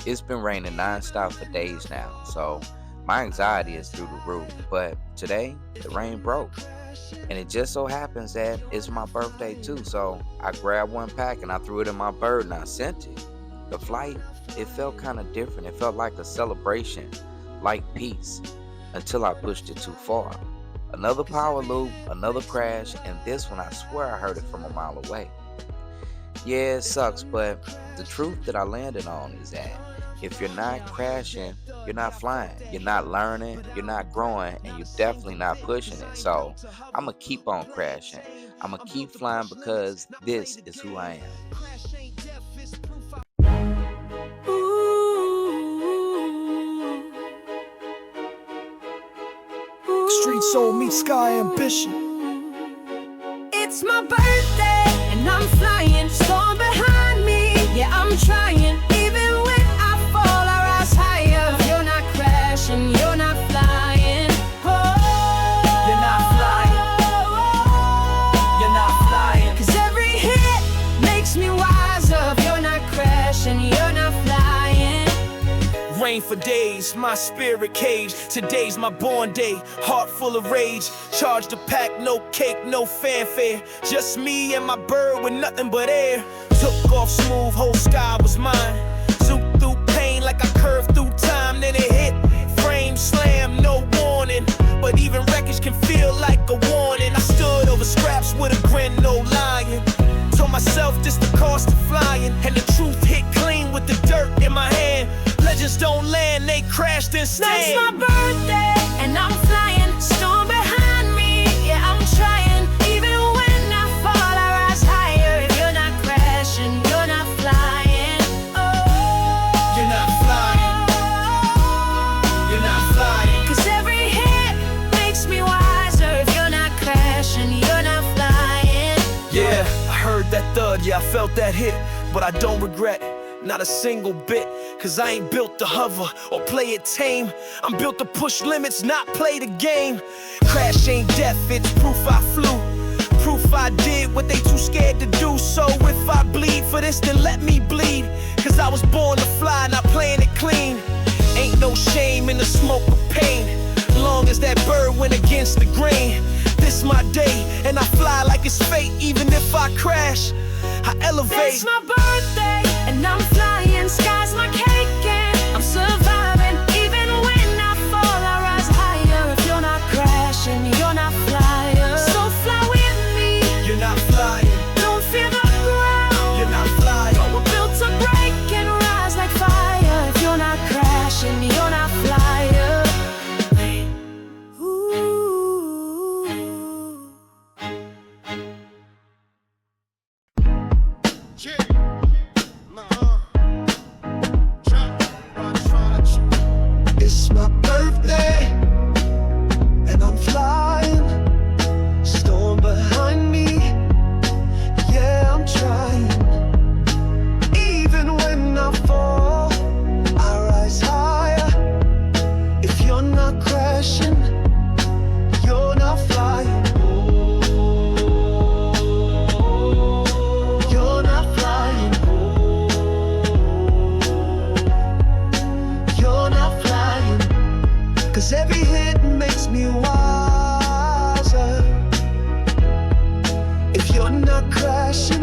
It's been raining nonstop for days now, so my anxiety is through the roof. But today, the rain broke, and it just so happens that it's my birthday too. So I grabbed one pack and I threw it in my bird and I sent it. The flight, it felt kind of different. It felt like a celebration, like peace, until I pushed it too far. Another power loop, another crash, and this one I swear I heard it from a mile away. Yeah, it sucks, but the truth that I landed on is that if you're not crashing, you're not flying, you're not learning, you're not growing, and you're definitely not pushing it. So I'm going to keep on crashing. I'm going to keep flying because this is who I am. Street soul meets sky ambition. It's my birthday and I'm flying, storm behind me. Yeah, I'm trying. Even when I fall, I rise higher. You're not crashing, you're not flying. Oh, you're not flying. You're not flying. 'Cause every hit makes me wiser. You're not crashing, you're not flying. Rain for days, my spirit caged. Today's my born day, heart full of rage. Charged a pack, no cake, no fanfare. Just me and my bird with nothing but air. Took off smooth, whole sky was mine. Zooped through pain like I curved through time. Then it hit, frame slam, no warning. But even wreckage can feel like a warning. I stood over scraps with a grin, no lying. Told myself this the cost of flying. And the truth hit clean with the dirt in my hand. Legends don't land, they crashed and stand. It's my birthday and I'm flying, storm behind me. Yeah, I'm trying. Even when I fall, I rise higher. If you're not crashing, you're not flying. Oh, You're not flying. You're not flying. 'cause every hit makes me wiser. If you're not crashing, you're not flying. Yeah, I heard that thud, yeah, I felt that hit. But I don't regret, not a single bit. 'Cause I ain't built to hover or play it tame. I'm built to push limits, not play the game. Crash ain't death, it's proof I flew. Proof I did what they too scared to do. So if I bleed for this, then let me bleed. 'Cause I was born to fly, not playing it clean. Ain't no shame in the smoke of pain. Long as that bird went against the grain. This my day, and I fly like it's fate. Even if I crash, I elevate. It's my birthday and I'm flying, sky's my cake and I'm surviving. Even when I fall, I rise higher. If you're not crashing, you're not flying. So fly with me. You're not flying. Don't fear the ground. You're not flying. We're built to break and rise like fire. If you're not crashing, you're not flying. Ooh. It's my birthday and I'm flying, storm behind me. Yeah, I'm trying. Even when I fall, I rise higher. If you're not crashing, you're not flying. You're not flying. You're not flying. 'Cause every hit makes me wiser. If you're not crashing,